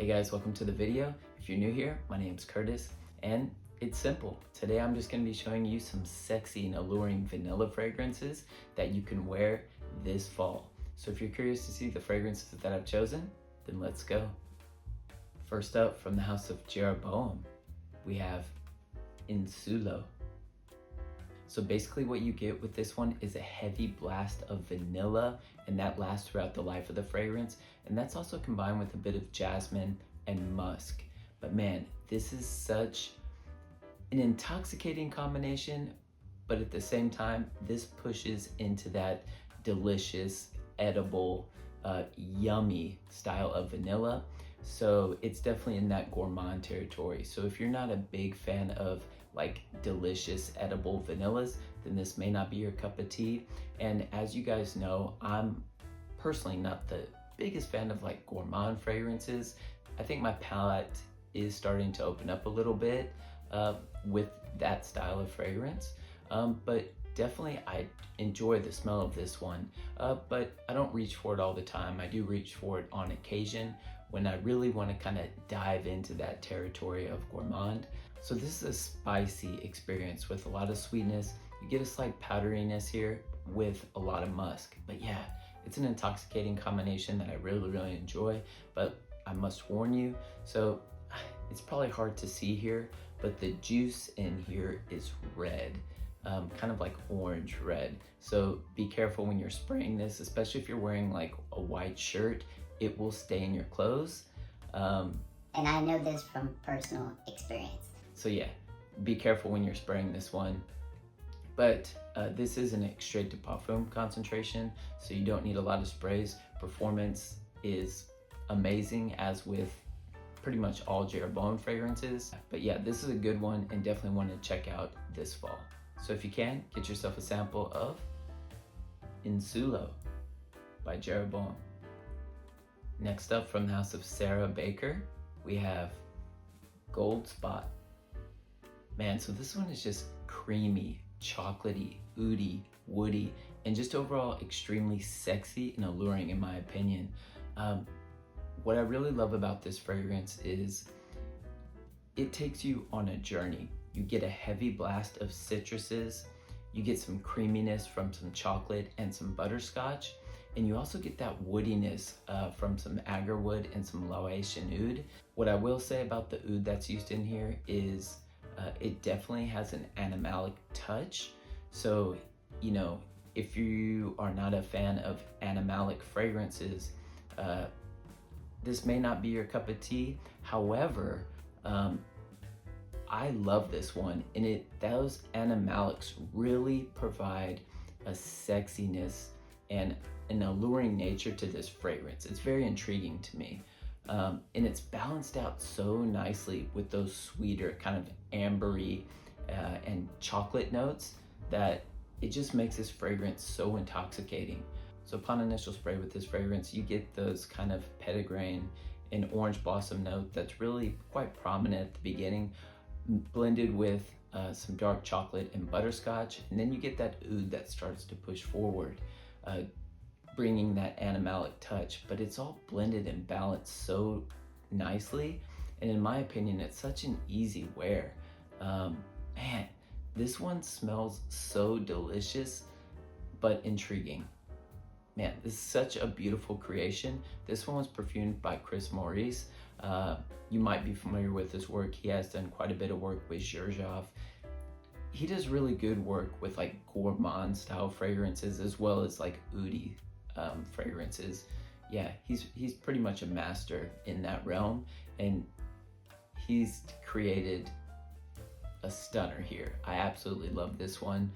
Hey guys, welcome to the video. If you're new here, my name's Curtis, and it's simple. Today I'm just gonna be showing you some sexy and alluring vanilla fragrances that you can wear this fall. So if you're curious to see the fragrances that I've chosen, then let's go. First up, from the house of Jeroboam, we have Insulo. So basically what you get with this one is a heavy blast of vanilla, and that lasts throughout the life of the fragrance. And that's also combined with a bit of jasmine and musk. But man, this is such an intoxicating combination, but at the same time, this pushes into that delicious, edible, yummy style of vanilla. So it's definitely in that gourmand territory. So if you're not a big fan of like delicious edible vanillas, then this may not be your cup of tea. And as you guys know, I'm personally not the biggest fan of like gourmand fragrances. I think my palate is starting to open up a little bit with that style of fragrance. But definitely I enjoy the smell of this one, but I don't reach for it all the time. I do reach for it on occasion when I really want to kind of dive into that territory of gourmand. So this is a spicy experience with a lot of sweetness. You get a slight powderiness here with a lot of musk. But yeah, it's an intoxicating combination that I really enjoy, but I must warn you, so it's probably hard to see here, but the juice in here is red. Kind of like orange red. So be careful when you're spraying this, especially if you're wearing like a white shirt, it will stain your clothes. And I know this from personal experience. So yeah, be careful when you're spraying this one. But this is an extrait de parfum concentration, so you don't need a lot of sprays. Performance is amazing, as with pretty much all Jeroboam fragrances. But yeah, this is a good one and definitely want to check out this fall. So if you can, get yourself a sample of Insulo by Jeroboam. Next up, from the house of Sarah Baker, we have Gold Spot. Man, so this one is just creamy, chocolatey, oudy, woody, and just overall extremely sexy and alluring in my opinion. What I really love about this fragrance is it takes you on a journey. You get a heavy blast of citruses, you get some creaminess from some chocolate and some butterscotch, and you also get that woodiness from some agarwood and some Laotian oud. What I will say about the oud that's used in here is it definitely has an animalic touch. So, you know, if you are not a fan of animalic fragrances, this may not be your cup of tea. However, I love this one, and those animalics really provide a sexiness and an alluring nature to this fragrance. It's very intriguing to me. And it's balanced out so nicely with those sweeter kind of ambery and chocolate notes that it just makes this fragrance so intoxicating. So upon initial spray with this fragrance, you get those kind of petitgrain and orange blossom note that's really quite prominent at the beginning, blended with some dark chocolate and butterscotch. And then you get that oud that starts to push forward, bringing that animalic touch, but it's all blended and balanced so nicely. And in my opinion, it's such an easy wear. Man, this one smells so delicious, but intriguing. Man, this is such a beautiful creation. This one was perfumed by Chris Maurice. You might be familiar with his work. He has done quite a bit of work with Jeroboam. He does really good work with like gourmand style fragrances as well as like oudy fragrances. Yeah, he's pretty much a master in that realm, and he's created a stunner here. I absolutely love this one.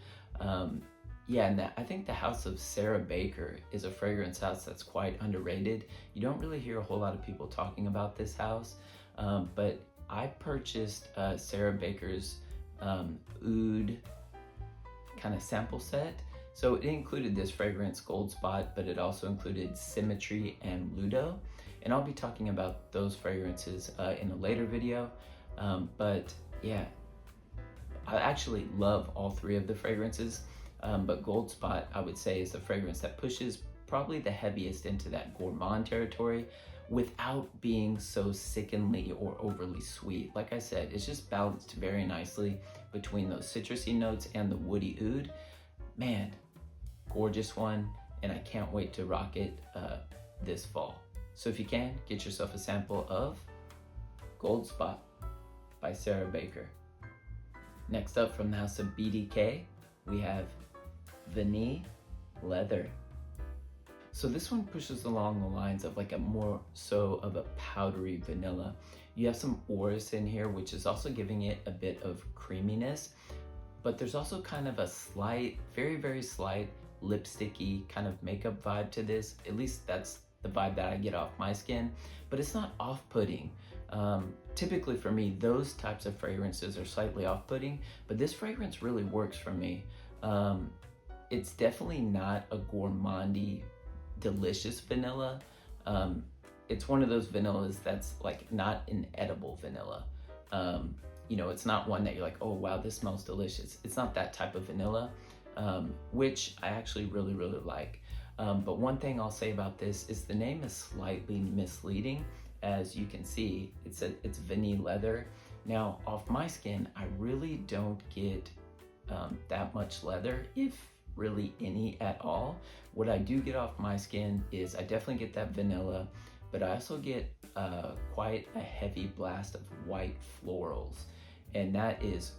Yeah, and I think the house of Sarah Baker is a fragrance house that's quite underrated. You don't really hear a whole lot of people talking about this house, but I purchased Sarah Baker's oud kind of sample set. So it included this fragrance, Gold Spot, but it also included Symmetry and Ludo. And I'll be talking about those fragrances in a later video. But yeah, I actually love all three of the fragrances. But Gold Spot, I would say, is the fragrance that pushes probably the heaviest into that gourmand territory, without being so sickeningly or overly sweet. Like I said, it's just balanced very nicely between those citrusy notes and the woody oud. Man, gorgeous one, and I can't wait to rock it this fall. So if you can, get yourself a sample of Gold Spot by Sarah Baker. Next up, from the house of BDK, we have Vanille Leather. So this one pushes along the lines of like a more so of a powdery vanilla. You have some orris in here, which is also giving it a bit of creaminess, but there's also kind of a slight, very, very slight lipsticky kind of makeup vibe to this. At least that's the vibe that I get off my skin, but it's not off-putting. Typically for me, those types of fragrances are slightly off-putting, but this fragrance really works for me. It's definitely not a gourmandy, delicious vanilla. It's one of those vanillas that's like not an edible vanilla. You know, it's not one that you're like, oh wow, this smells delicious. It's not that type of vanilla, which I actually really, really like. But one thing I'll say about this is the name is slightly misleading. As you can see, it's Vanille Leather. Now, off my skin, I really don't get that much leather, if really any at all. What I do get off my skin is I definitely get that vanilla, but I also get quite a heavy blast of white florals, and that is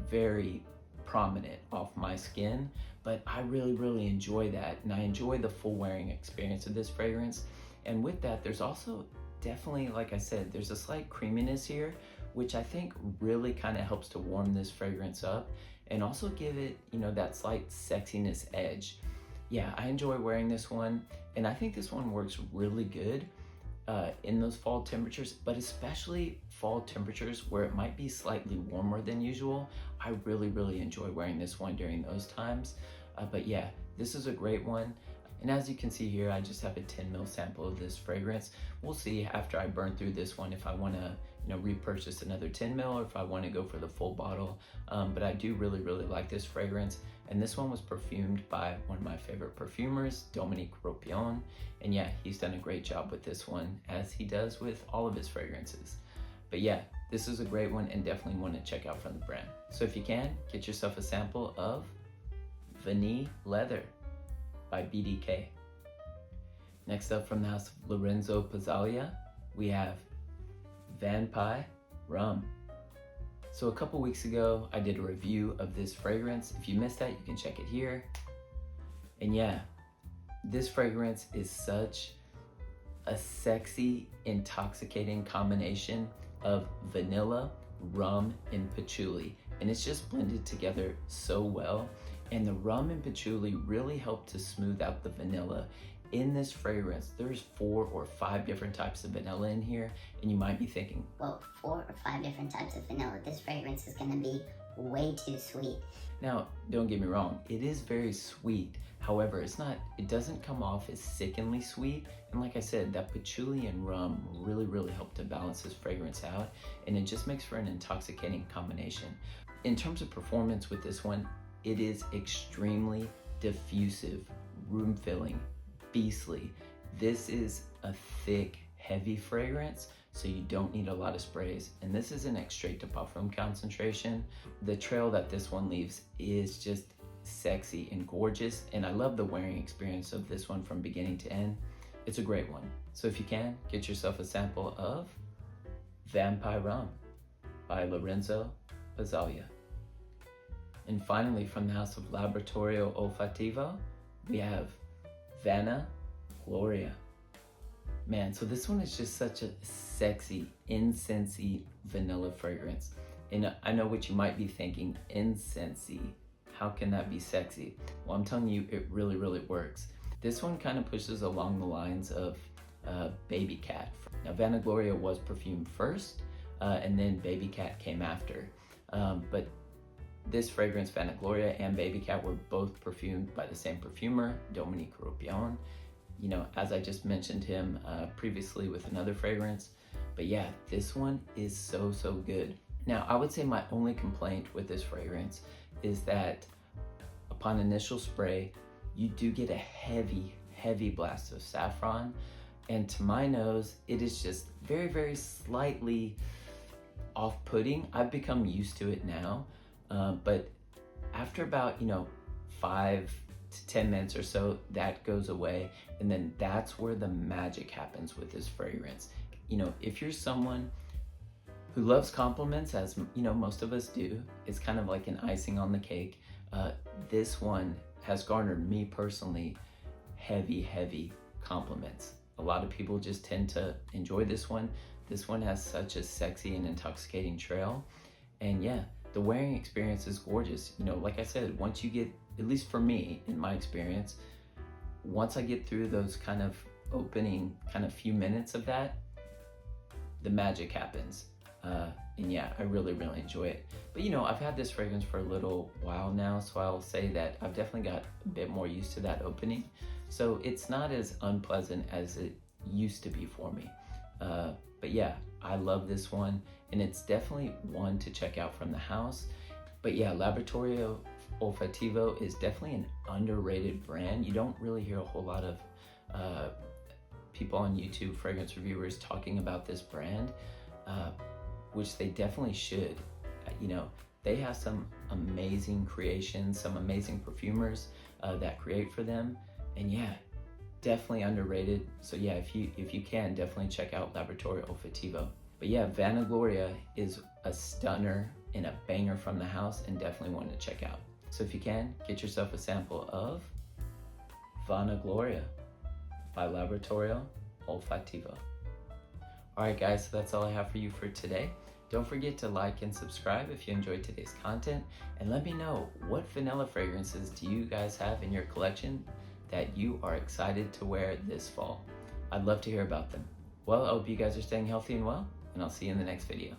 very prominent off my skin, but I really, really enjoy that, and I enjoy the full wearing experience of this fragrance. And with that, there's also definitely, like I said, there's a slight creaminess here, which I think really kind of helps to warm this fragrance up and also give it, you know, that slight sexiness edge. Yeah, I enjoy wearing this one, and I think this one works really good in those fall temperatures, but especially fall temperatures where it might be slightly warmer than usual. I really, really enjoy wearing this one during those times. But yeah, this is a great one. And as you can see here, I just have a 10 ml sample of this fragrance. We'll see after I burn through this one if I want to, you know, repurchase another 10 ml or if I want to go for the full bottle. But I do really, really like this fragrance. And this one was perfumed by one of my favorite perfumers, Dominique Ropion. And yeah, he's done a great job with this one, as he does with all of his fragrances. But yeah, this is a great one and definitely one to check out from the brand. So if you can, get yourself a sample of Vanille Leather by BDK. Next up, from the house of Lorenzo Pazzaglia, we have Vanille Rhum. So a couple weeks ago, I did a review of this fragrance. If you missed that, you can check it here. And yeah, this fragrance is such a sexy, intoxicating combination of vanilla, rum, and patchouli. And it's just blended together so well. And the rum and patchouli really help to smooth out the vanilla. In this fragrance, there's 4 or 5 different types of vanilla in here, and you might be thinking, well, 4 or 5 different types of vanilla. This fragrance is gonna be way too sweet. Now, don't get me wrong, it is very sweet. However, it doesn't come off as sickeningly sweet. And like I said, that patchouli and rum really, really help to balance this fragrance out, and it just makes for an intoxicating combination. In terms of performance with this one, it is extremely diffusive, room filling, beastly. This is a thick, heavy fragrance, so you don't need a lot of sprays. And this is an extrait to parfum concentration. The trail that this one leaves is just sexy and gorgeous, and I love the wearing experience of this one from beginning to end. It's a great one. So if you can, get yourself a sample of Vanille Rhum by Lorenzo Pazzaglia. And finally, from the house of Laboratorio Olfattivo, we have Vanagloria. Man, so this one is just such a sexy, incensey vanilla fragrance. And I know what you might be thinking, incensey. How can that be sexy? Well, I'm telling you, it really, really works. This one kind of pushes along the lines of Baby Cat. Now, Vanagloria was perfumed first, and then Baby Cat came after. But this fragrance, Vanagloria and Baby Cat, were both perfumed by the same perfumer, Dominique Ropion. You know, as I just mentioned him previously with another fragrance. But yeah, this one is so, so good. Now, I would say my only complaint with this fragrance is that upon initial spray, you do get a heavy, heavy blast of saffron. And to my nose, it is just very, very slightly off-putting. I've become used to it now, but after about 5 to 10 minutes or so, that goes away, and then that's where the magic happens with this fragrance. If you're someone who loves compliments, as most of us do, it's kind of like an icing on the cake. This one has garnered me personally heavy compliments. A lot of people just tend to enjoy this one. This one has such a sexy and intoxicating trail. And yeah, the wearing experience is gorgeous. Like I said, once you get, at least for me, in my experience, once I get through those kind of opening few minutes of that, the magic happens. And yeah, I really enjoy it. But I've had this fragrance for a little while now, so I'll say that I've definitely got a bit more used to that opening. So it's not as unpleasant as it used to be for me. But yeah, I love this one, and it's definitely one to check out from the house. But yeah, Laboratorio Olfattivo is definitely an underrated brand. You don't really hear a whole lot of people on YouTube, fragrance reviewers, talking about this brand, which they definitely should. They have some amazing creations, some amazing perfumers that create for them, and yeah, definitely underrated. So yeah, if you can, definitely check out Laboratorio Olfattivo. But yeah, Vanagloria is a stunner and a banger from the house, and definitely one to check out. So if you can, get yourself a sample of Vanagloria by Laboratorio Olfattivo. Alright guys, so that's all I have for you for today. Don't forget to like and subscribe if you enjoyed today's content, and let me know, what vanilla fragrances do you guys have in your collection that you are excited to wear this fall? I'd love to hear about them. Well, I hope you guys are staying healthy and well, and I'll see you in the next video.